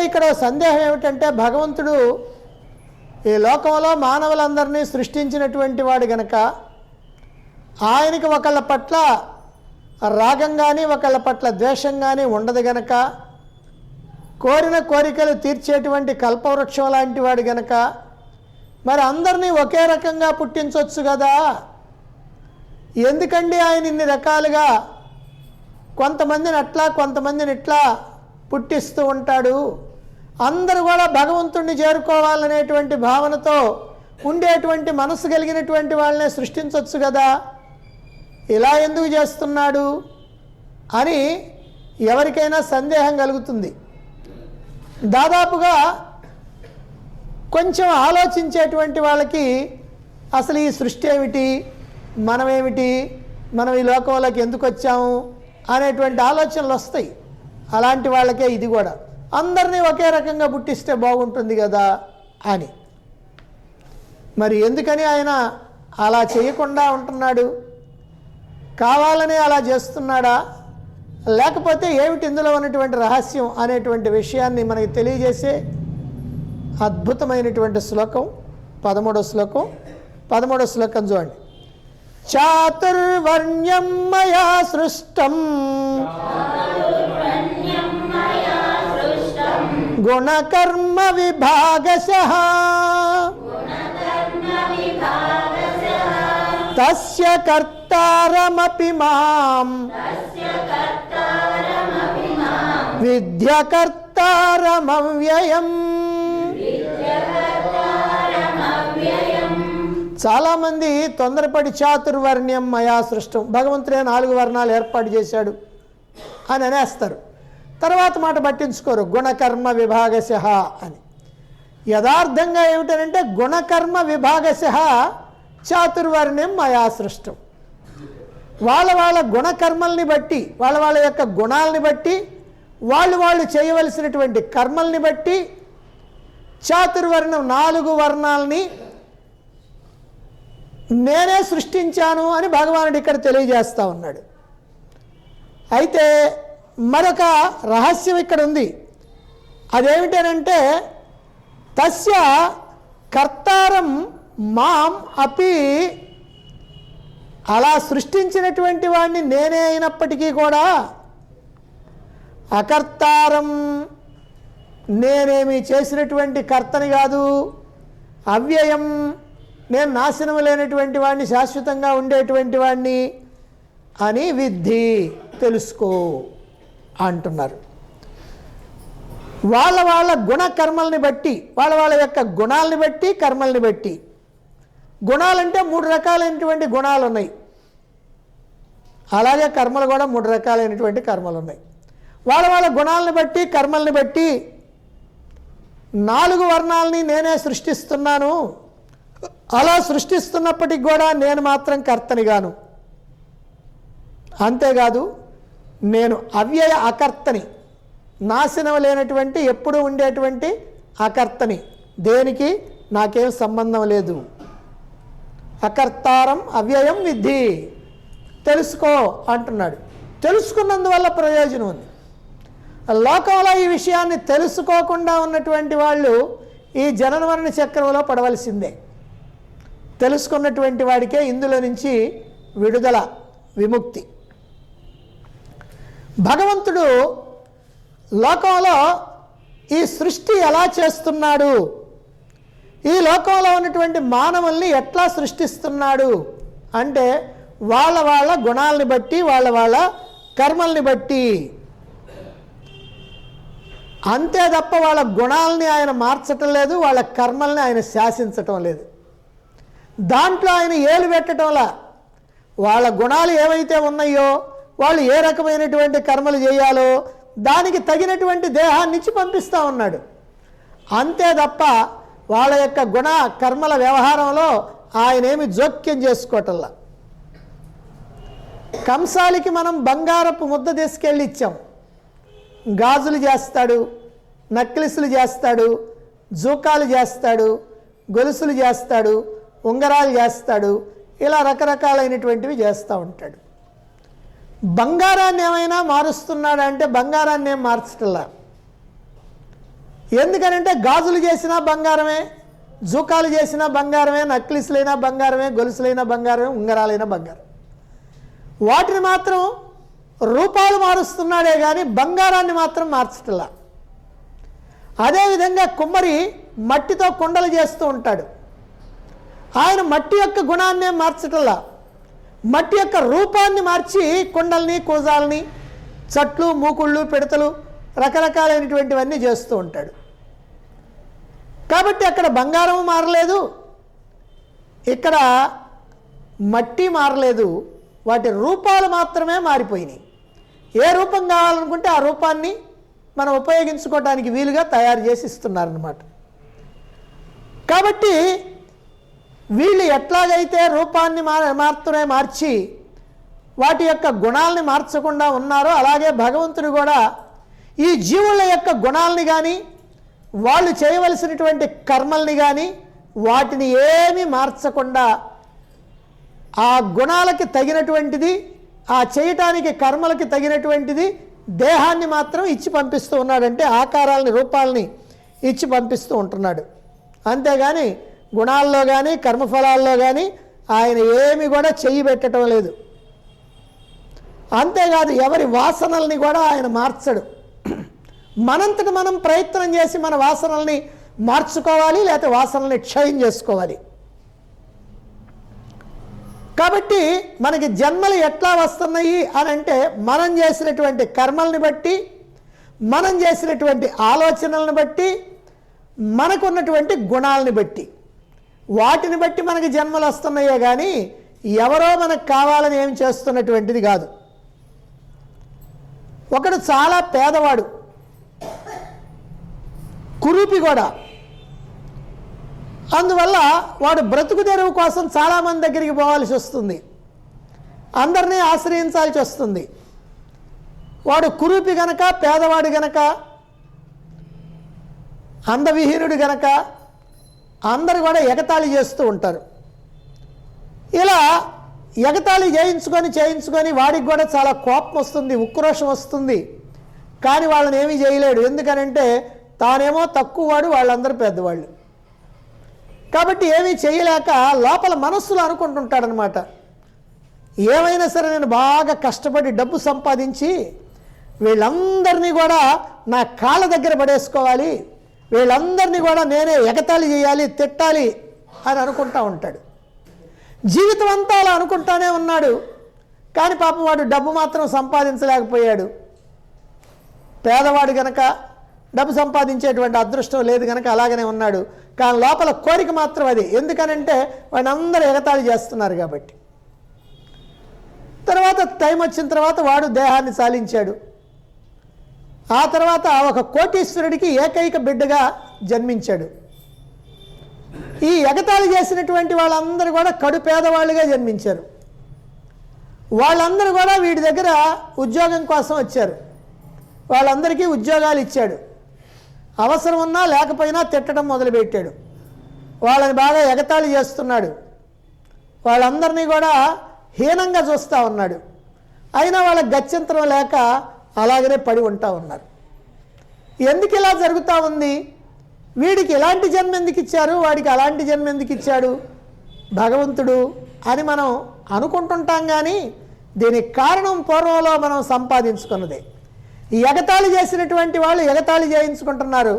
ఇక్కడ సందేహం ఏమిటంటే భగవంతుడు ఈ లోకంలో మానవులందరినీ సృష్టించినటువంటి వాడు గనక ఆయనకి ఒకళ్ళ పట్ల రాగం కానీ ఒకళ్ళ పట్ల ద్వేషం కానీ ఉండదు గనక కోరిన కోరికలు తీర్చేటువంటి కల్పవృక్షం లాంటి వాడు గనక మరి అందరినీ ఒకే రకంగా పుట్టించవచ్చు కదా. ఎందుకండి ఆయన ఇన్ని రకాలుగా కొంతమందిని అట్లా కొంతమందిని ఇట్లా పుట్టిస్తూ ఉంటాడు? అందరూ కూడా భగవంతుణ్ణి చేరుకోవాలనేటువంటి భావనతో ఉండేటువంటి మనసు కలిగినటువంటి వాళ్ళనే సృష్టించవచ్చు కదా, ఇలా ఎందుకు చేస్తున్నాడు అని ఎవరికైనా సందేహం కలుగుతుంది. దాదాపుగా కొంచెం ఆలోచించేటువంటి వాళ్ళకి అసలు ఈ సృష్టి ఏమిటి, మనమేమిటి, మనం ఈ లోకంలోకి ఎందుకు వచ్చాము అనేటువంటి ఆలోచనలు వస్తాయి. అలాంటి వాళ్ళకే ఇది కూడా అందరినీ ఒకే రకంగా పుట్టిస్తే బాగుంటుంది కదా అని. మరి ఎందుకని ఆయన అలా చేయకుండా ఉంటున్నాడు? కావాలని అలా చేస్తున్నాడా, లేకపోతే ఏమిటి ఇందులో ఉన్నటువంటి రహస్యం అనేటువంటి విషయాన్ని మనకి తెలియజేసే అద్భుతమైనటువంటి శ్లోకం 13వ శ్లోకం. 13వ శ్లోకం చూడండి. చాతుర్వర్ణ్యం మయా సృష్టం గుణకర్మ విభాగశః తస్య కర్తారమపి మాం విద్య కర్తారమవ్యయం. చాలామంది తొందరపడి చాతుర్వర్ణ్యం మయా సృష్టం, భగవంతుడే 4 వర్ణాలు ఏర్పాటు చేశాడు అని అనేస్తారు. తర్వాత మాట పట్టించుకోరు, గుణకర్మ విభాగశః అని. యథార్థంగా ఏమిటనంటే గుణకర్మ విభాగశః చాతుర్వర్ణ్యం మయా సృష్టం. వాళ్ళ వాళ్ళ గుణకర్మల్ని బట్టి, వాళ్ళ యొక్క గుణాలని బట్టి, వాళ్ళు చేయవలసినటువంటి కర్మల్ని బట్టి చాతుర్వర్ణం 4 వర్ణాలని నేనే సృష్టించాను అని భగవానుడు ఇక్కడ తెలియజేస్తూ ఉన్నాడు. అయితే మరొక రహస్యం ఇక్కడ ఉంది. అదేమిటనంటే తస్య కర్తారం మాం అపి, అలా సృష్టించినటువంటి వాడిని నేనే అయినప్పటికీ కూడా అకర్తారం, నేనేమి చేసినటువంటి కర్తని కాదు, అవ్యయం, నేను నాశనం లేనటువంటి వాడిని, శాశ్వతంగా ఉండేటువంటి వాడిని అని విద్ధి, తెలుసుకో అంటున్నారు. వాళ్ళ గుణకర్మల్ని బట్టి, వాళ్ళ యొక్క గుణాలని బట్టి, కర్మల్ని బట్టి. గుణాలంటే 3 రకాలైనటువంటి గుణాలు ఉన్నాయి, అలాగే కర్మలు కూడా 3 రకాలైనటువంటి కర్మలు ఉన్నాయి. వాళ్ళ గుణాలని బట్టి, కర్మల్ని బట్టి 4 వర్ణాలని నేనే సృష్టిస్తున్నాను. అలా సృష్టిస్తున్నప్పటికి కూడా నేను మాత్రం కర్తనిగాను. అంతేకాదు నేను అవ్యయ అకర్తని, నాశనం లేనటువంటి ఎప్పుడూ ఉండేటువంటి అకర్తని, దేనికి నాకేం సంబంధం లేదు. అకర్తారం అవ్యయం విద్ధి, తెలుసుకో అంటున్నాడు. తెలుసుకున్నందువల్ల ప్రయోజనం ఉంది. లోకంలో ఈ విషయాన్ని తెలుసుకోకుండా ఉన్నటువంటి వాళ్ళు ఈ జనన మరణ చక్రంలో పడవలసిందే. తెలుసుకున్నటువంటి వాడికే ఇందులో నుంచి విడుదల, విముక్తి. భగవంతుడు లోకంలో ఈ సృష్టి ఎలా చేస్తున్నాడు, ఈ లోకంలో ఉన్నటువంటి మానవుల్ని ఎట్లా సృష్టిస్తున్నాడు అంటే వాళ్ళ గుణాలని బట్టి, వాళ్ళ కర్మల్ని బట్టి. అంతే తప్ప వాళ్ళ గుణాలని ఆయన మార్చటం లేదు, వాళ్ళ కర్మల్ని ఆయన శాసించటం లేదు. దాంట్లో ఆయన ఏలు పెట్టడంలా, వాళ్ళ గుణాలు ఏవైతే ఉన్నాయో, వాళ్ళు ఏ రకమైనటువంటి కర్మలు చేయాలో దానికి తగినటువంటి దేహాన్ని ఇచ్చి పంపిస్తూ ఉన్నాడు. అంతే తప్ప వాళ్ళ యొక్క గుణ కర్మల వ్యవహారంలో ఆయన ఏమి జోక్యం చేసుకోవటంలా. కంసాలికి మనం బంగారపు ముద్ద తీసుకెళ్ళి ఇచ్చాం. గాజులు చేస్తాడు, నక్లిసులు చేస్తాడు, జూకాలు చేస్తాడు, గొలుసులు చేస్తాడు, ఉంగరాలు చేస్తాడు, ఇలా రకరకాలైనటువంటివి చేస్తూ ఉంటాడు. బంగారాన్ని ఏమైనా మారుస్తున్నాడా అంటే బంగారాన్ని ఏం మార్చటంలా. ఎందుకనంటే గాజులు చేసినా బంగారమే, జూకాలు చేసినా బంగారమే, నక్లిస్లైనా బంగారమే, గొలుసులైనా బంగారమే, ఉంగరాలైనా బంగారం. వాటిని మాత్రం రూపాలు మారుస్తున్నాడే కానీ బంగారాన్ని మాత్రం మార్చట్లా. అదేవిధంగా కుమ్మరి మట్టితో కుండలు చేస్తూ ఉంటాడు. ఆయన మట్టి యొక్క గుణాన్నే మార్చటల్లా, మట్టి యొక్క రూపాన్ని మార్చి కుండల్ని, కూజాలని, చట్లు, మూకుళ్ళు, పిడతలు, రకరకాలైనటువంటివన్నీ చేస్తూ ఉంటాడు. కాబట్టి అక్కడ బంగారం మారలేదు, ఇక్కడ మట్టి మారలేదు, వాటి రూపాలు మాత్రమే మారిపోయినాయి. ఏ రూపం కావాలనుకుంటే ఆ రూపాన్ని మనం ఉపయోగించుకోవడానికి వీలుగా తయారు చేసి ఇస్తున్నారన్నమాట. కాబట్టి వీళ్ళు ఎట్లాగైతే రూపాన్ని మాత్రమే మార్చి వాటి యొక్క గుణాలని మార్చకుండా ఉన్నారో, అలాగే భగవంతుడు కూడా ఈ జీవుల యొక్క గుణాలని కానీ వాళ్ళు చేయవలసినటువంటి కర్మల్ని కానీ వాటిని ఏమీ మార్చకుండా ఆ గుణాలకి తగినటువంటిది, ఆ చేయటానికి కర్మలకి తగినటువంటిది దేహాన్ని మాత్రం ఇచ్చి పంపిస్తూ ఉన్నాడంటే ఆకారాలని, రూపాలని ఇచ్చి పంపిస్తూ ఉంటున్నాడు. అంతేగాని గుణాల్లో కానీ కర్మఫలాల్లో కానీ ఆయన ఏమి కూడా చెయ్యి పెట్టడం లేదు. అంతేకాదు ఎవరి వాసనల్ని కూడా ఆయన మార్చడు. మనంతట మనం ప్రయత్నం చేసి మన వాసనల్ని మార్చుకోవాలి, లేకపోతే వాసనల్ని క్షయం చేసుకోవాలి. కాబట్టి మనకి జన్మలు ఎట్లా వస్తున్నాయి అని అంటే మనం చేసినటువంటి కర్మల్ని బట్టి, మనం చేసినటువంటి ఆలోచనలను బట్టి, మనకున్నటువంటి గుణాలని బట్టి, వాటిని బట్టి మనకి జన్మలు వస్తున్నాయే కానీ ఎవరో మనకు కావాలని ఏం చేస్తున్నటువంటిది కాదు. ఒకడు చాలా పేదవాడు, కురూపి కూడా. అందువల్ల వాడు బ్రతుకు తెరువు కోసం చాలామంది దగ్గరికి పోవాల్సి వస్తుంది, అందరినీ ఆశ్రయించాల్సి వస్తుంది. వాడు కురూపి గనక, పేదవాడు గనక, అందవిహీనుడు గనక అందరు కూడా ఎగతాళి చేస్తూ ఉంటారు. ఇలా ఎగతాళి చేయించుకొని వాడికి కూడా చాలా కోపం వస్తుంది, ఉక్రోషం వస్తుంది. కానీ వాళ్ళని ఏమీ చేయలేడు. ఎందుకనంటే తానేమో తక్కువ వాడు, వాళ్ళందరూ పెద్దవాళ్ళు. కాబట్టి ఏమీ చేయలేక లోపల మనస్సులో అనుకుంటుంటాడనమాట, ఏమైనా సరే నేను బాగా కష్టపడి డబ్బు సంపాదించి వీళ్ళందరినీ కూడా నా కాళ్ళ దగ్గర పడేసుకోవాలి, వీళ్ళందరినీ కూడా నేనే ఎగతాళి చేయాలి, తిట్టాలి అని అనుకుంటా ఉంటాడు. జీవితం అంతా అలా అనుకుంటానే ఉన్నాడు. కానీ పాపం వాడు డబ్బు మాత్రం సంపాదించలేకపోయాడు. పేదవాడు గనక డబ్బు సంపాదించేటువంటి అదృష్టం లేదు కనుక అలాగనే ఉన్నాడు. కానీ లోపల కోరిక మాత్రం అది. ఎందుకనంటే వాడిని అందరూ ఎగతాళి చేస్తున్నారు కాబట్టి. తర్వాత టైం వచ్చిన తర్వాత వాడు దేహాన్ని చాలించాడు. ఆ తర్వాత ఒక కోటీశ్వరుడికి ఏకైక బిడ్డగా జన్మించాడు. ఈ ఎగతాళి చేసినటువంటి వాళ్ళందరూ కూడా కడు పేదవాళ్ళుగా జన్మించారు. వాళ్ళందరూ కూడా వీడి దగ్గర ఉద్యోగం కోసం వచ్చారు. వాళ్ళందరికీ ఉద్యోగాలు ఇచ్చాడు. అవసరం ఉన్నా లేకపోయినా తిట్టడం మొదలుపెట్టాడు. వాళ్ళని బాగా ఎగతాళి చేస్తున్నాడు. వాళ్ళందరినీ కూడా హీనంగా చూస్తూ ఉన్నాడు. అయినా వాళ్ళకి గత్యంతరం లేక అలాగనే పడి ఉంటా ఉన్నారు. ఎందుకు ఇలా జరుగుతూ ఉంది? వీడికి ఇలాంటి జన్మ ఎందుకు ఇచ్చారు, వాడికి అలాంటి జన్మ ఎందుకు ఇచ్చాడు భగవంతుడు అని మనం అనుకుంటుంటాం. కానీ దీనికి కారణం పూర్వంలో మనం సంపాదించుకున్నదే. ఈ ఎగతాళి చేసినటువంటి వాళ్ళు ఎగతాళి చేయించుకుంటున్నారు.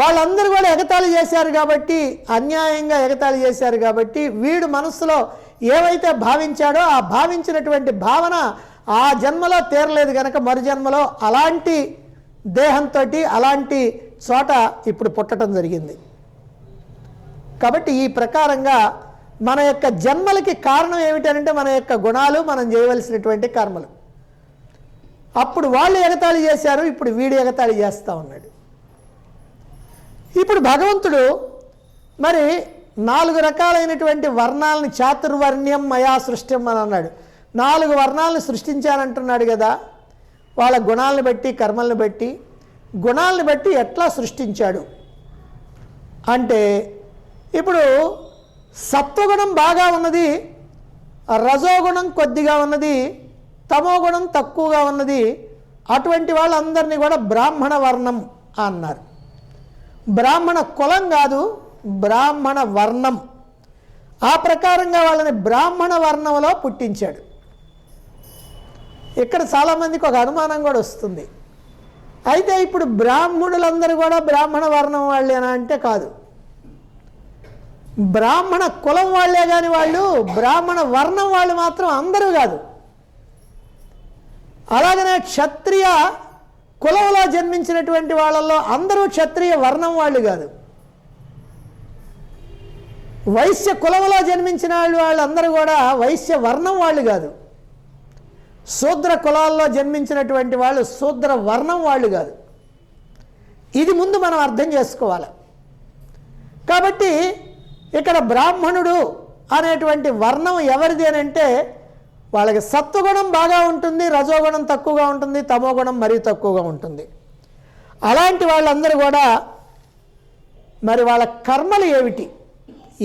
వాళ్ళందరూ కూడా ఎగతాళి చేశారు కాబట్టి, అన్యాయంగా ఎగతాళి చేశారు కాబట్టి వీడు మనస్సులో ఏవైతే భావించాడో ఆ భావించినటువంటి భావన ఆ జన్మలో తీరలేదు కనుక మరు జన్మలో అలాంటి దేహంతో అలాంటి చోట ఇప్పుడు పుట్టడం జరిగింది. కాబట్టి ఈ ప్రకారంగా మన యొక్క జన్మలకి కారణం ఏమిటంటే మన యొక్క గుణాలు, మనం చేయవలసినటువంటి కర్మలు. అప్పుడు వాళ్ళు ఎగతాళి చేశారు, ఇప్పుడు వీడు ఎగతాళి చేస్తూ ఉన్నాడు. ఇప్పుడు భగవంతుడు మరి 4 రకాలైనటువంటి వర్ణాలని చాతుర్వర్ణ్యం మయా సృష్ట్యం అని అన్నాడు. 4 వర్ణాలను సృష్టించానంటున్నాడు కదా. వాళ్ళ గుణాలను బట్టి, కర్మలను బట్టి, గుణాలను బట్టి ఎట్లా సృష్టించాడు అంటే ఇప్పుడు సత్వగుణం బాగా ఉన్నది, రజోగుణం కొద్దిగా ఉన్నది, తమోగుణం తక్కువగా ఉన్నది, అటువంటి వాళ్ళందరినీ కూడా బ్రాహ్మణ వర్ణం అన్నారు. బ్రాహ్మణ కులం కాదు, బ్రాహ్మణ వర్ణం. ఆ ప్రకారంగా వాళ్ళని బ్రాహ్మణ వర్ణంలో పుట్టించాడు. ఇక్కడ చాలామందికి ఒక అనుమానం కూడా వస్తుంది, అయితే ఇప్పుడు బ్రాహ్మణులందరూ కూడా బ్రాహ్మణ వర్ణం వాళ్ళేనా అంటే కాదు, బ్రాహ్మణ కులం వాళ్ళే కానీ వాళ్ళు బ్రాహ్మణ వర్ణం వాళ్ళు మాత్రం అందరూ కాదు. అలాగనే క్షత్రియ కులంలో జన్మించినటువంటి వాళ్ళల్లో అందరూ క్షత్రియ వర్ణం వాళ్ళు కాదు. వైశ్య కులంలో జన్మించిన వాళ్ళందరూ కూడా వైశ్య వర్ణం వాళ్ళు కాదు. శూద్ర కులాల్లో జన్మించినటువంటి వాళ్ళు శూద్ర వర్ణం వాళ్ళు కాదు. ఇది ముందు మనం అర్థం చేసుకోవాలి. కాబట్టి ఇక్కడ బ్రాహ్మణుడు అనేటువంటి వర్ణం ఎవరిది అని అంటే వాళ్ళకి సత్వగుణం బాగా ఉంటుంది, రజోగుణం తక్కువగా ఉంటుంది, తమోగుణం మరీ తక్కువగా ఉంటుంది. అలాంటి వాళ్ళందరూ కూడా మరి వాళ్ళ కర్మలు ఏమిటి,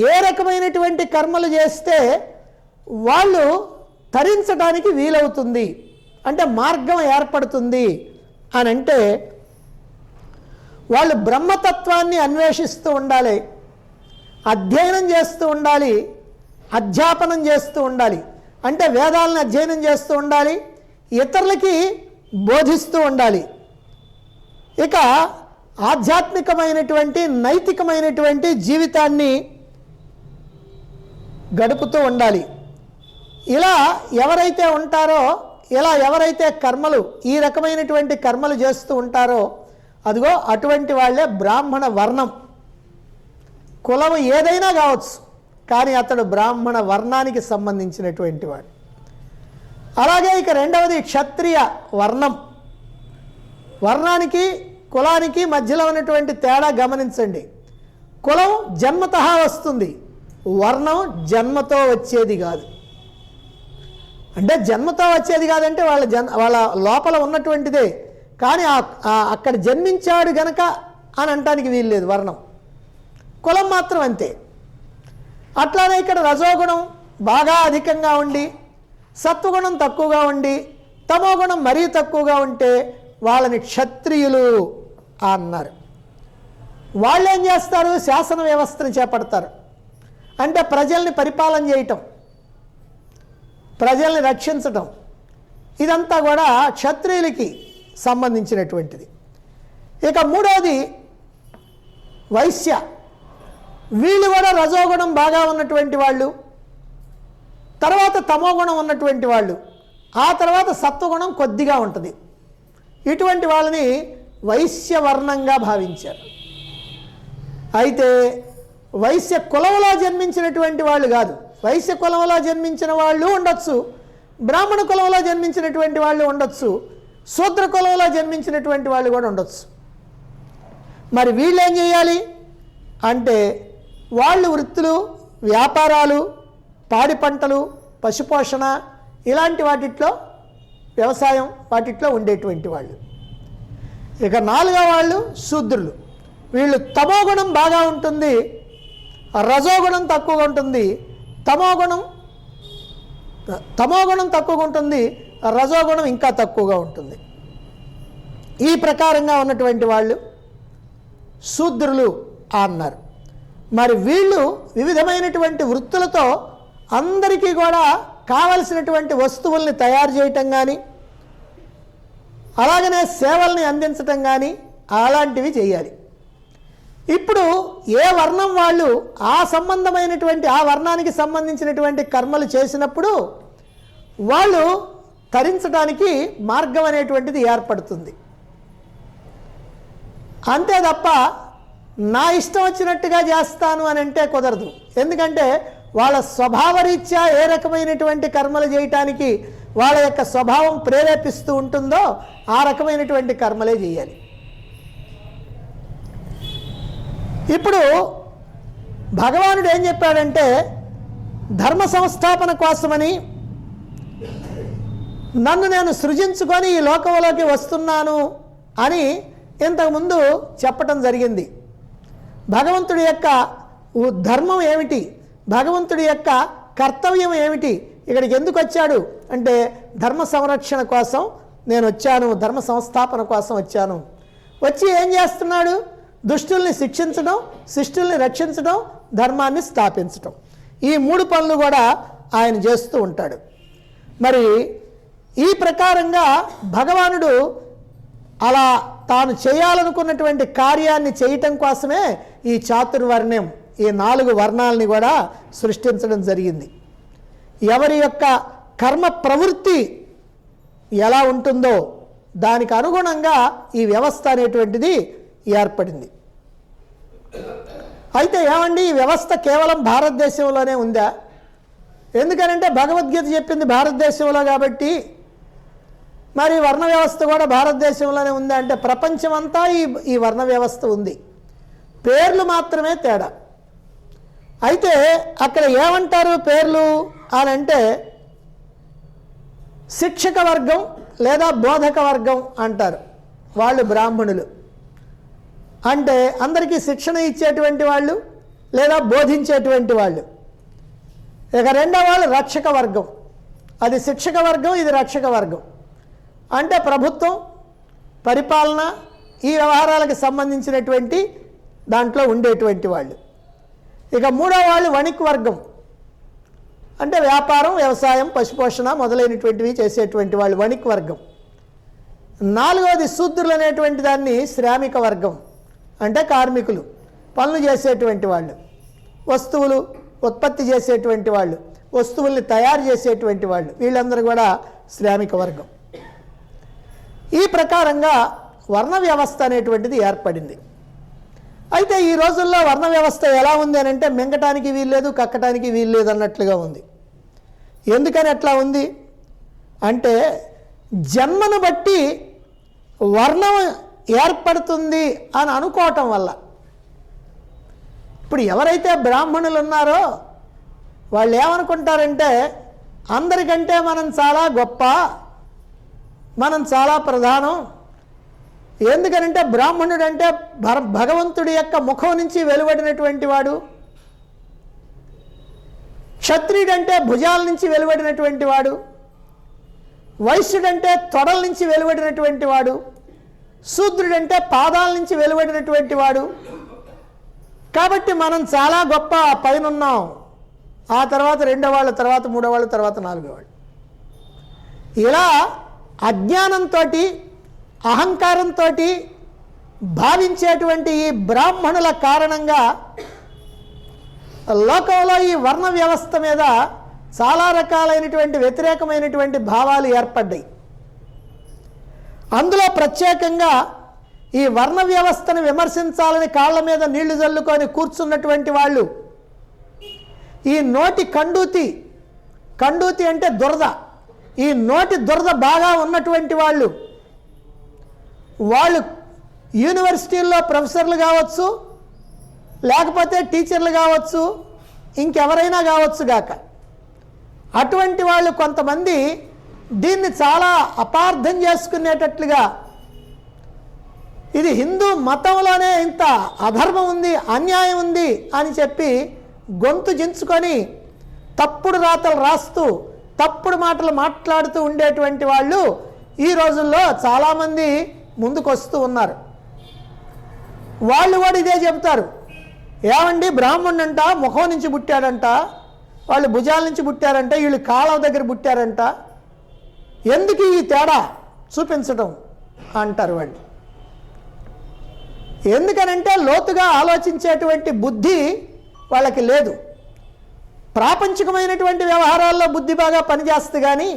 ఏ రకమైనటువంటి కర్మలు చేస్తే వాళ్ళు తరించడానికి వీలవుతుంది అంటే మార్గం ఏర్పడుతుంది అని అంటే వాళ్ళు బ్రహ్మతత్వాన్ని అన్వేషిస్తూ ఉండాలి, అధ్యయనం చేస్తూ ఉండాలి, అధ్యాపనం చేస్తూ ఉండాలి. అంటే వేదాలను అధ్యయనం చేస్తూ ఉండాలి, ఇతరులకి బోధిస్తూ ఉండాలి. ఇక ఆధ్యాత్మికమైనటువంటి నైతికమైనటువంటి జీవితాన్ని గడుపుతూ ఉండాలి. ఇలా ఎవరైతే ఉంటారో, ఇలా ఎవరైతే కర్మలు ఈ రకమైనటువంటి కర్మలు చేస్తూ ఉంటారో అదిగో అటువంటి వాళ్ళే బ్రాహ్మణ వర్ణం. కులం ఏదైనా కావచ్చు, కానీ అతడు బ్రాహ్మణ వర్ణానికి సంబంధించినటువంటి వాడు. అలాగే ఇక రెండవది క్షత్రియ వర్ణం. వర్ణానికి కులానికి మధ్యలో ఉన్నటువంటి తేడా గమనించండి. కులం జన్మతః వస్తుంది, వర్ణం జన్మతో వచ్చేది కాదు. అంటే జన్మతో వచ్చేది కాదంటే వాళ్ళ లోపల ఉన్నటువంటిదే, కానీ అక్కడ జన్మించాడు గనక అని అనటానికి వీల్లేదు వర్ణం. కులం మాత్రం అంతే. అట్లానే ఇక్కడ రజోగుణం బాగా అధికంగా ఉండి సత్వగుణం తక్కువగా ఉండి తమోగుణం మరీ తక్కువగా ఉంటే వాళ్ళని క్షత్రియులు అన్నారు. వాళ్ళు ఏం చేస్తారు, శాసన వ్యవస్థను చేపడతారు. అంటే ప్రజల్ని పరిపాలన చేయటం, ప్రజల్ని రక్షించటం, ఇదంతా కూడా క్షత్రియులకి సంబంధించినటువంటిది. ఇక మూడవది వైశ్య. వీళ్ళు కూడా రజోగుణం బాగా ఉన్నటువంటి వాళ్ళు, తర్వాత తమోగుణం ఉన్నటువంటి వాళ్ళు, ఆ తర్వాత సత్వగుణం కొద్దిగా ఉంటుంది. ఇటువంటి వాళ్ళని వైశ్యవర్ణంగా భావించారు. అయితే వైశ్య కులంలో జన్మించినటువంటి వాళ్ళు కాదు, వైశ్య కులంలో జన్మించిన వాళ్ళు ఉండొచ్చు, బ్రాహ్మణ కులంలో జన్మించినటువంటి వాళ్ళు ఉండొచ్చు, శూద్ర కులంలో జన్మించినటువంటి వాళ్ళు కూడా ఉండొచ్చు. మరి వీళ్ళు ఏం చేయాలి అంటే వాళ్ళు వృత్తులు, వ్యాపారాలు, పాడి పంటలు, పశుపోషణ ఇలాంటి వాటిట్లో, వ్యవసాయం వాటిట్లో ఉండేటువంటి వాళ్ళు. ఇక నాలుగో వాళ్ళు శూద్రులు. వీళ్ళు తమోగుణం బాగా ఉంటుంది, రజోగుణం తక్కువగా ఉంటుంది, తమోగుణం తక్కువగా ఉంటుంది, రజోగుణం ఇంకా తక్కువగా ఉంటుంది. ఈ ప్రకారంగా ఉన్నటువంటి వాళ్ళు శూద్రులు అన్నారు. మరి వీళ్ళు వివిధమైనటువంటి వృత్తులతో అందరికీ కూడా కావలసినటువంటి వస్తువుల్ని తయారు చేయటం కానీ, అలాగనే సేవల్ని అందించటం కానీ అలాంటివి చేయాలి. ఇప్పుడు ఏ వర్ణం వాళ్ళు ఆ వర్ణానికి సంబంధించినటువంటి కర్మలు చేసినప్పుడు వాళ్ళు తరించడానికి మార్గం అనేటువంటిది ఏర్పడుతుంది. అంతే తప్ప నా ఇష్టం వచ్చినట్టుగా చేస్తాను అని అంటే కుదరదు. ఎందుకంటే వాళ్ళ స్వభావరీత్యా ఏ రకమైనటువంటి కర్మలు చేయటానికి వాళ్ళ యొక్క స్వభావం ప్రేరేపిస్తూ ఉంటుందో ఆ రకమైనటువంటి కర్మలే చేయాలి. ఇప్పుడు భగవానుడు ఏం చెప్పాడంటే ధర్మ సంస్థాపన కోసమని నన్ను నేను సృజించుకొని ఈ లోకంలోకి వస్తున్నాను అని ఇంతకుముందు చెప్పటం జరిగింది. భగవంతుడి యొక్క ధర్మం ఏమిటి, భగవంతుడి యొక్క కర్తవ్యం ఏమిటి, ఇక్కడికి ఎందుకు వచ్చాడు అంటే ధర్మ సంరక్షణ కోసం నేను వచ్చాను, ధర్మ సంస్థాపన కోసం వచ్చాను. వచ్చి ఏం చేస్తున్నాడు? దుష్టుల్ని శిక్షించడం, శిష్టుల్ని రక్షించడం, ధర్మాన్ని స్థాపించడం. ఈ 3 పనులు కూడా ఆయన చేస్తూ ఉంటాడు. మరి ఈ ప్రకారంగా భగవానుడు అలా తాను చేయాలనుకున్నటువంటి కార్యాన్ని చేయటం కోసమే ఈ చాతుర్వర్ణ్యం, ఈ 4 వర్ణాలని కూడా సృష్టించడం జరిగింది. ఎవరి యొక్క కర్మ ప్రవృత్తి ఎలా ఉంటుందో దానికి అనుగుణంగా ఈ వ్యవస్థ అనేటువంటిది ఏర్పడింది. అయితే ఏమండి, ఈ వ్యవస్థ కేవలం భారతదేశంలోనే ఉందా? ఎందుకనంటే భగవద్గీత చెప్పింది భారతదేశంలో కాబట్టి మరి వర్ణ వ్యవస్థ కూడా భారతదేశంలోనే ఉందా అంటే ప్రపంచమంతా ఈ వర్ణ వ్యవస్థ ఉంది, పేర్లు మాత్రమే తేడా. అయితే అక్కడ ఏమంటారు పేర్లు అని అంటే శిక్షక వర్గం లేదా బోధక వర్గం అంటారు. వాళ్ళు బ్రాహ్మణులు అంటే అందరికీ శిక్షణ ఇచ్చేటువంటి వాళ్ళు లేదా బోధించేటువంటి వాళ్ళు. ఇక రెండో వాళ్ళు రక్షక వర్గం, అది శిక్షక వర్గం, ఇది రక్షక వర్గం. అంటే ప్రభుత్వం, పరిపాలన, ఈ వ్యవహారాలకు సంబంధించినటువంటి దాంట్లో ఉండేటువంటి వాళ్ళు. ఇక మూడో వాళ్ళు వణిక్ వర్గం, అంటే వ్యాపారం, వ్యవసాయం, పశుపోషణ మొదలైనటువంటివి చేసేటువంటి వాళ్ళు వణిక్ వర్గం. నాలుగవది శూద్రులు అనేటువంటి దాన్ని శ్రామిక వర్గం, అంటే కార్మికులు, పనులు చేసేటువంటి వాళ్ళు, వస్తువులు ఉత్పత్తి చేసేటువంటి వాళ్ళు, వస్తువుల్ని తయారు చేసేటువంటి వాళ్ళు, వీళ్ళందరూ కూడా శ్రామిక వర్గం. ఈ ప్రకారంగా వర్ణ వ్యవస్థ అనేటువంటిది ఏర్పడింది. అయితే ఈ రోజుల్లో వర్ణ వ్యవస్థ ఎలా ఉంది అని అంటే మింగటానికి వీల్లేదు, కక్కటానికి వీల్లేదు అన్నట్లుగా ఉంది. ఎందుకని అట్లా ఉంది అంటే జన్మను బట్టి వర్ణం ఏర్పడుతుంది అని అనుకోవటం వల్ల. ఇప్పుడు ఎవరైతే బ్రాహ్మణులు ఉన్నారో వాళ్ళు ఏమనుకుంటారంటే అందరికంటే మనం చాలా గొప్ప, మనం చాలా ప్రధానం. ఎందుకనంటే బ్రాహ్మణుడు అంటే భగవంతుడి యొక్క ముఖం నుంచి వెలువడినటువంటి వాడు, క్షత్రియుడంటే భుజాల నుంచి వెలువడినటువంటి వాడు, వైశ్యుడంటే తొడల నుంచి వెలువడినటువంటి వాడు, శూద్రుడంటే పాదాల నుంచి వెలువడినటువంటి వాడు. కాబట్టి మనం చాలా గొప్ప పైన ఉన్నాం, ఆ తర్వాత రెండో వాళ్ళు, తర్వాత మూడో వాళ్ళు, తర్వాత నాలుగో వాళ్ళు. ఇలా అజ్ఞానంతో అహంకారంతో భావించేటువంటి ఈ బ్రాహ్మణుల కారణంగా లోకంలో ఈ వర్ణ వ్యవస్థ మీద చాలా రకాలైనటువంటి వ్యతిరేకమైనటువంటి భావాలు ఏర్పడ్డాయి. అందులో ప్రత్యేకంగా ఈ వర్ణ వ్యవస్థను విమర్శించాలని కాళ్ళ మీద నీళ్లు జల్లుకొని కూర్చున్నటువంటి వాళ్ళు, ఈ నోటి కండూతి అంటే దురద, ఈ నోటి దురద బాగా ఉన్నటువంటి వాళ్ళు యూనివర్సిటీల్లో ప్రొఫెసర్లు కావచ్చు, లేకపోతే టీచర్లు కావచ్చు, ఇంకెవరైనా కావచ్చు గాక, అటువంటి వాళ్ళు కొంతమంది దీన్ని చాలా అపార్థం చేసుకునేటట్లుగా ఇది హిందూ మతంలోనే ఇంత అధర్మం ఉంది, అన్యాయం ఉంది అని చెప్పి గొంతు జించుకొని తప్పుడు రాతలు రాస్తూ తప్పుడు మాటలు మాట్లాడుతూ ఉండేటువంటి వాళ్ళు ఈ రోజుల్లో చాలామంది ముందుకు వస్తూ ఉన్నారు. వాళ్ళు కూడా ఇదే చెబుతారు, ఏమండి బ్రాహ్మణుడంట ముఖం నుంచి పుట్టాడంట, వాళ్ళు భుజాల నుంచి పుట్టారంట, వీళ్ళు కాళ్ళ దగ్గర పుట్టారంట, ఎందుకు ఈ తేడా చూపించడం అంటారు వాళ్ళు. ఎందుకనంటే లోతుగా ఆలోచించేటువంటి బుద్ధి వాళ్ళకి లేదు. ప్రాపంచికమైనటువంటి వ్యవహారాల్లో బుద్ధి బాగా పనిచేస్తుంది. కానీ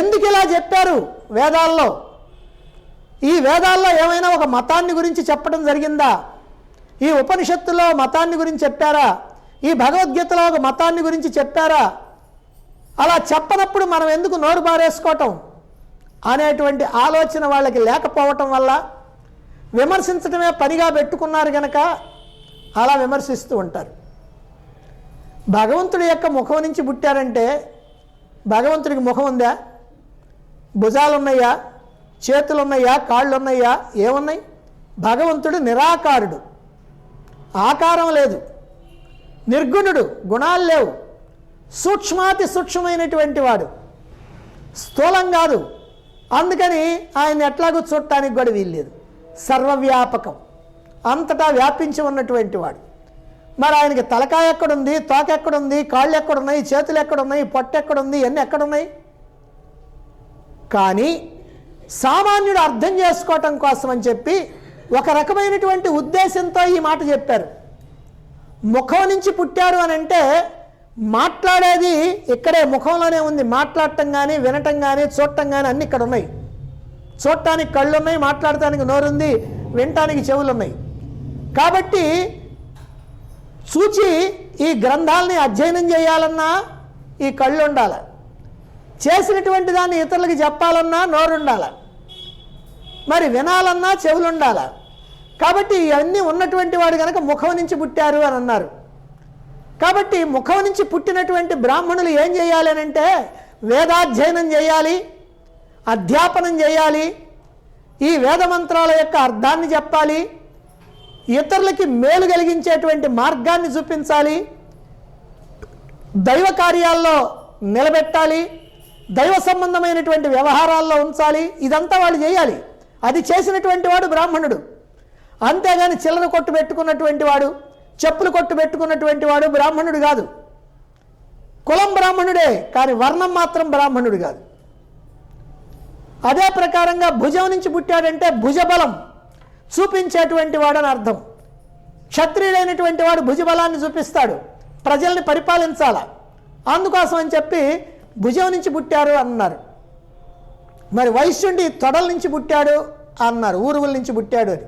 ఎందుకు ఇలా చెప్పారు వేదాల్లో? ఈ వేదాల్లో ఏమైనా ఒక మతాన్ని గురించి చెప్పడం జరిగిందా? ఈ ఉపనిషత్తులో మతాన్ని గురించి చెప్పారా? ఈ భగవద్గీతలో ఒక మతాన్ని గురించి చెప్పారా? అలా చెప్పనప్పుడు మనం ఎందుకు నోరు బారేసుకోవటం అనేటువంటి ఆలోచన వాళ్ళకి లేకపోవటం వల్ల విమర్శించడమే పనిగా పెట్టుకున్నారు కనుక అలా విమర్శిస్తూ ఉంటారు. భగవంతుడి యొక్క ముఖం నుంచి పుట్టారంటే భగవంతుడికి ముఖం ఉందా? భుజాలు ఉన్నాయా? చేతులు ఉన్నాయా? కాళ్ళు ఉన్నాయా? ఏమున్నాయి? భగవంతుడు నిరాకారుడు, ఆకారం లేదు, నిర్గుణుడు, గుణాలు లేవు, సూక్ష్మాతి సూక్ష్మమైనటువంటి వాడు, స్థూలం కాదు, అందుకని ఆయన ఎట్లాగో చూడటానికి కూడా వీల్లేదు. సర్వవ్యాపకం, అంతటా వ్యాపించి ఉన్నటువంటి వాడు. మరి ఆయనకి తలకాయ ఎక్కడుంది, తోక ఎక్కడుంది, కాళ్ళు ఎక్కడున్నాయి, చేతులు ఎక్కడున్నాయి, పొట్ట ఎక్కడుంది, ఇవన్నీ ఎక్కడున్నాయి? కానీ సామాన్యుడు అర్థం చేసుకోవటం కోసం అని చెప్పి ఒక రకమైనటువంటి ఉద్దేశంతో ఈ మాట చెప్పారు. ముఖం నుంచి పుట్టారు అని అంటే మాట్లాడేది ఇక్కడే ముఖంలోనే ఉంది. మాట్లాడటం కానీ, వినటం కానీ, చూడటం కానీ అన్నీ ఇక్కడ ఉన్నాయి. చూడటానికి కళ్ళు ఉన్నాయి, మాట్లాడటానికి నోరుంది, వినటానికి చెవులు ఉన్నాయి. కాబట్టి చూచి ఈ గ్రంథాలని అధ్యయనం చేయాలన్నా ఈ కళ్ళు ఉండాలి, చేసినటువంటి దాన్ని ఇతరులకు చెప్పాలన్నా నోరు ఉండాలి, మరి వినాలన్నా చెవులు ఉండాలి. కాబట్టి ఇవన్నీ ఉన్నటువంటి వాడు కనుక ముఖం నుంచి పుట్టారు అని అన్నారు. కాబట్టి ముఖం నుంచి పుట్టినటువంటి బ్రాహ్మణులు ఏం చేయాలి అని అంటే వేదాధ్యయనం చేయాలి, అధ్యాపనం చేయాలి, ఈ వేదమంత్రాల యొక్క అర్థాన్ని చెప్పాలి, ఇతరులకి మేలు కలిగించేటువంటి మార్గాన్ని చూపించాలి, దైవ కార్యాల్లో నిలబెట్టాలి, దైవ సంబంధమైనటువంటి వ్యవహారాల్లో ఉంచాలి. ఇదంతా వాళ్ళు చేయాలి. అది చేసినటువంటి వాడు బ్రాహ్మణుడు. అంతేగాని చిల్లర కొట్టు పెట్టుకున్నటువంటి వాడు, చెప్పులు కొట్టు పెట్టుకున్నటువంటి వాడు బ్రాహ్మణుడు కాదు. కులం బ్రాహ్మణుడే, కానీ వర్ణం మాత్రం బ్రాహ్మణుడు కాదు. అదే ప్రకారంగా భుజం నుంచి పుట్టాడంటే భుజబలం చూపించేటువంటి వాడని అర్థం. క్షత్రియుడైనటువంటి వాడు భుజబలాన్ని చూపిస్తాడు, ప్రజల్ని పరిపాలించాల. అందుకోసం అని చెప్పి భుజం నుంచి పుట్టారు అన్నారు. మరి వైశ్యుడి తొడల నుంచి పుట్టాడు అన్నారు, ఊరువుల నుంచి పుట్టాడు అని.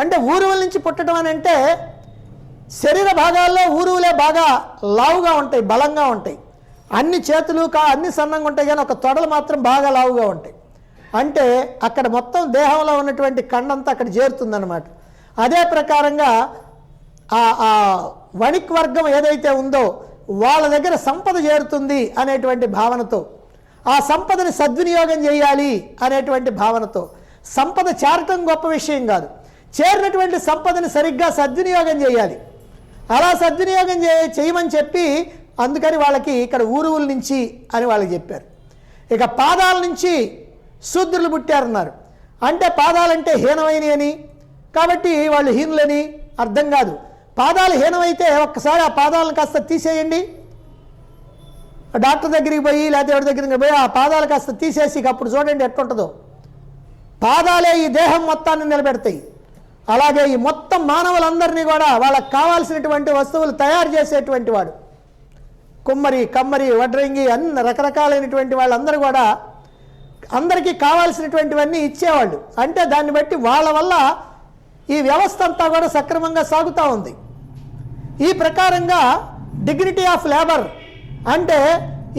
అంటే ఊరువుల నుంచి పుట్టడం అని అంటే శరీర భాగాల్లో ఊరువులే బాగా లావుగా ఉంటాయి, బలంగా ఉంటాయి. అన్ని చేతులు అన్ని సన్నంగా ఉంటాయి, కానీ ఒక తొడలు మాత్రం బాగా లావుగా ఉంటాయి. అంటే అక్కడ మొత్తం దేహంలో ఉన్నటువంటి కండంతా అక్కడ చేరుతుందన్నమాట. అదే ప్రకారంగా ఆ వణిక్ వర్గం ఏదైతే ఉందో వాళ్ళ దగ్గర సంపద చేరుతుంది అనేటువంటి భావనతో, ఆ సంపదని సద్వినియోగం చేయాలి అనేటువంటి భావనతో. సంపద చేరటం గొప్ప విషయం కాదు, చేరినటువంటి సంపదని సరిగ్గా సద్వినియోగం చేయాలి. అలా సద్వినియోగం చేయమని చెప్పి అందుకని వాళ్ళకి ఇక్కడ ఊరువుల నుంచి అని వాళ్ళకి చెప్పారు. ఇక పాదాల నుంచి శూద్రులు పుట్టారన్నారు. అంటే పాదాలంటే హీనమైనవి అని, కాబట్టి వాళ్ళు హీనులని అర్థం కాదు. పాదాలు హీనమైతే ఒక్కసారి ఆ పాదాలను కాస్త తీసేయండి, డాక్టర్ దగ్గరికి పోయి లేకపోతే ఎవరి దగ్గరికి పోయి ఆ పాదాలు కాస్త తీసేసి అప్పుడు చూడండి ఎట్లుంటుందో. పాదాలే ఈ దేహం మొత్తాన్ని నిలబెడతాయి. అలాగే ఈ మొత్తం మానవులందరినీ కూడా వాళ్ళకి కావాల్సినటువంటి వస్తువులు తయారు చేసేటువంటి వాడు కుమ్మరి, కమ్మరి, వడ్రంగి అన్ని రకరకాలైనటువంటి వాళ్ళందరూ కూడా అందరికీ కావాల్సినటువంటివన్నీ ఇచ్చేవాళ్ళు. అంటే దాన్ని బట్టి వాళ్ళ వల్ల ఈ వ్యవస్థ అంతా కూడా సక్రమంగా సాగుతూ ఉంది. ఈ ప్రకారంగా డిగ్నిటీ ఆఫ్ లేబర్ అంటే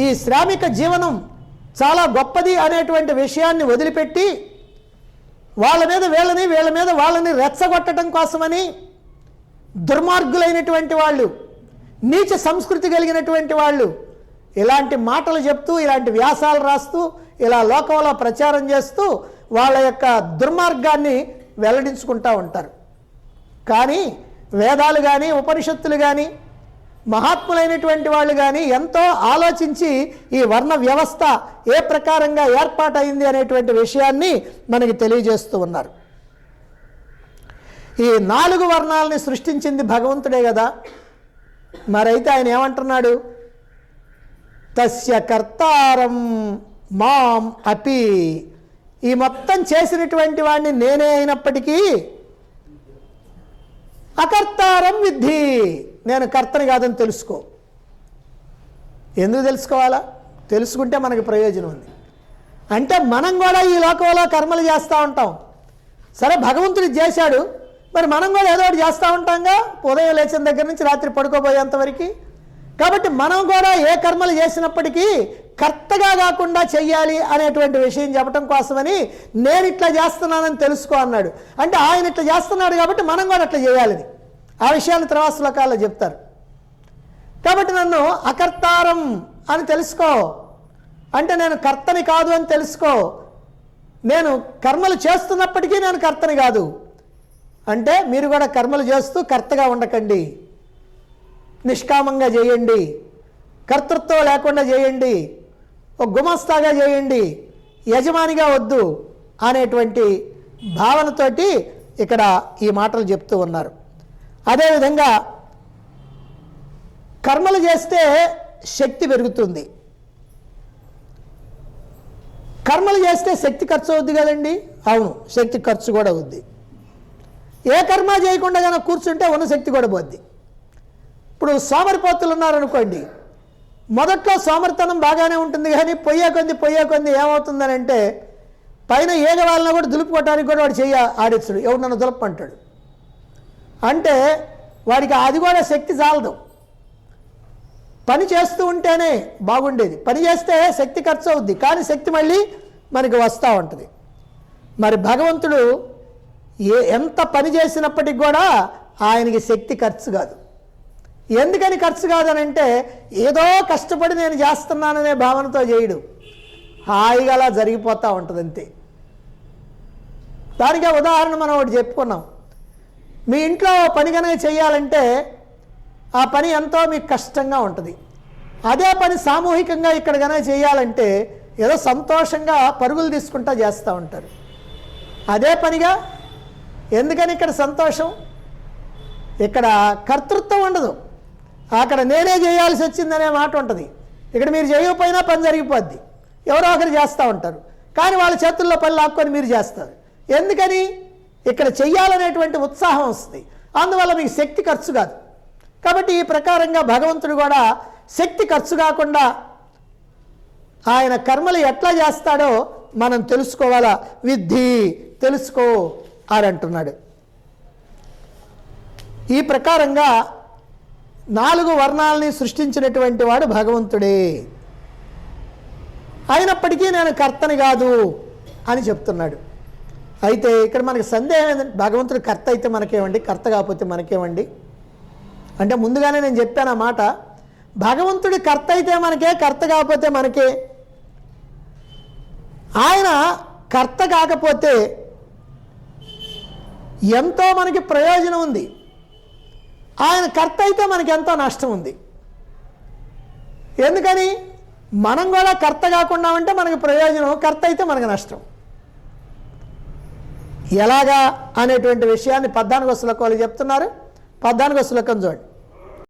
ఈ శ్రామిక జీవనం చాలా గొప్పది అనేటువంటి విషయాన్ని వదిలిపెట్టి వాళ్ళ మీద వీళ్ళని, వీళ్ళ మీద వాళ్ళని రెచ్చగొట్టడం కోసమని దుర్మార్గులైనటువంటి వాళ్ళు, నీచ సంస్కృతి కలిగినటువంటి వాళ్ళు ఇలాంటి మాటలు చెప్తూ, ఇలాంటి వ్యాసాలు రాస్తూ, ఇలా లోకంలో ప్రచారం చేస్తూ వాళ్ళ యొక్క దుర్మార్గాన్ని వెల్లడించుకుంటూ ఉంటారు. కానీ వేదాలు కానీ, ఉపనిషత్తులు కానీ, మహాత్ములైనటువంటి వాళ్ళు కానీ ఎంతో ఆలోచించి ఈ వర్ణ వ్యవస్థ ఏ ప్రకారంగా ఏర్పాటైంది అనేటువంటి విషయాన్ని మనకి తెలియజేస్తూ ఉన్నారు. ఈ 4 వర్ణాలని సృష్టించింది భగవంతుడే కదా. మరైతే ఆయన ఏమంటున్నాడు? తస్య కర్తారం మాం అపి, ఈ మొత్తం చేసినటువంటి వాడిని నేనే అయినప్పటికీ అకర్తారం విద్ధి, నేను కర్తని కాదని తెలుసుకో. ఎందుకు తెలుసుకోవాలా? తెలుసుకుంటే మనకి ప్రయోజనం ఉంది. అంటే మనం కూడా ఈ లోకంలో కర్మలు చేస్తూ ఉంటాం. సరే భగవంతుడు చేశాడు, మరి మనం కూడా ఏదో ఒకటి చేస్తూ ఉంటాంగా, ఉదయం లేచిన దగ్గర నుంచి రాత్రి పడుకోబోయేంతవరకు. కాబట్టి మనం కూడా ఏ కర్మలు చేసినప్పటికీ కర్తగా కాకుండా చెయ్యాలి అనేటువంటి విషయం చెప్పడం కోసమని నేను ఇట్లా చేస్తున్నానని తెలుసుకో అన్నాడు. అంటే ఆయన ఇట్లా చేస్తున్నాడు కాబట్టి మనం కూడా అట్లా చేయాలని ఆ విషయాన్ని తర్వాత శ్లోకాల్లో చెప్తారు. కాబట్టి నన్ను అకర్తారం అని తెలుసుకో, అంటే నేను కర్తని కాదు అని తెలుసుకో. నేను కర్మలు చేస్తున్నప్పటికీ నేను కర్తని కాదు. అంటే మీరు కూడా కర్మలు చేస్తూ కర్తగా ఉండకండి, నిష్కామంగా చేయండి, కర్తృత్వం లేకుండా చేయండి, ఒక గుమస్తాగా చేయండి. యజమానిగా వద్దు అనేటువంటి భావనతోటి ఇక్కడ ఈ మాటలు చెప్తూ ఉన్నారు. అదేవిధంగా కర్మలు చేస్తే శక్తి పెరుగుతుంది. కర్మలు చేస్తే శక్తి ఖర్చు అవుద్ది కదండి. అవును, శక్తి ఖర్చు కూడా అవుద్ది. ఏ కర్మ చేయకుండా కనుక కూర్చుంటే ఉన్న శక్తి కూడా పోద్ది. ఇప్పుడు సోమరిపోతులు ఉన్నారనుకోండి, మొదట్లో సోమరితనం బాగానే ఉంటుంది, కానీ పొయ్యే కొద్ది ఏమవుతుందని అంటే పైన ఏగ వాళ్ళని కూడా దులుపుకోవటానికి కూడా వాడు చెయ్యి ఆడించడు, ఎవరు నన్ను దులపంటాడు. అంటే వాడికి అది కూడా శక్తి చాలదు. పని చేస్తూ ఉంటేనే బాగుండేది. పని చేస్తే శక్తి ఖర్చు అవుద్ది, కానీ శక్తి మళ్ళీ మనకి వస్తూ ఉంటుంది. మరి భగవంతుడు ఎంత పని చేసినప్పటికి కూడా ఆయనకి శక్తి ఖర్చు కాదు. ఎందుకని ఖర్చు కాదనంటే ఏదో కష్టపడి నేను చేస్తున్నాననే భావనతో చేయడు, హాయిగా అలా జరిగిపోతూ ఉంటుంది అంతే. దానికి ఉదాహరణ మనం ఒకటి చెప్పుకున్నాం. మీ ఇంట్లో పని కనుక చేయాలంటే ఆ పని ఎంతో మీకు కష్టంగా ఉంటుంది. అదే పని సామూహికంగా ఇక్కడ కనుక చేయాలంటే ఏదో సంతోషంగా పరుగులు తీసుకుంటా చేస్తూ ఉంటారు. అదే పనిగా ఎందుకని ఇక్కడ సంతోషం? ఇక్కడ కర్తృత్వం ఉండదు, అక్కడ నేనే చేయాల్సి వచ్చిందనే మాట ఉంటుంది. ఇక్కడ మీరు చేయకపోయినా పని జరిగిపోద్ది, ఎవరో ఒకరు చేస్తూ ఉంటారు, కానీ వాళ్ళ చేతుల్లో పని లాక్కొని మీరు చేస్తారు. ఎందుకని? ఇక్కడ చెయ్యాలనేటువంటి ఉత్సాహం వస్తుంది, అందువల్ల మీకు శక్తి ఖర్చు కాదు. కాబట్టి ఈ ప్రకారంగా భగవంతుడు కూడా శక్తి ఖర్చు కాకుండా ఆయన కర్మలు ఎట్లా చేస్తాడో మనం తెలుసుకోవాలా. విద్ధి, తెలుసుకో అని అంటున్నాడు. ఈ ప్రకారంగా 4 వర్ణాలని సృష్టించినటువంటి వాడు భగవంతుడే. అయినప్పటికీ నేను కర్తని కాదు అని చెప్తున్నాడు. అయితే ఇక్కడ మనకి సందేహం ఏంటంటే, భగవంతుడు కర్త అయితే మనకేమండి, కర్త కాకపోతే మనకేమండి అంటే, ముందుగానే నేను చెప్పాను ఆ మాట. భగవంతుడి కర్త అయితే మనకే, కర్త కాకపోతే మనకే. ఆయన కర్త కాకపోతే ఎంతో మనకి ప్రయోజనం ఉంది, ఆయన కర్త అయితే మనకి ఎంతో నష్టం ఉంది. ఎందుకని? మనం కూడా కర్త కాకుండా ఉంటే మనకి ప్రయోజనం, కర్త అయితే మనకి నష్టం. ఎలాగా అనేటువంటి విషయాన్ని 14వ శ్లోకంలో చెప్తున్నారు. 14వ శ్లోకం చూడండి.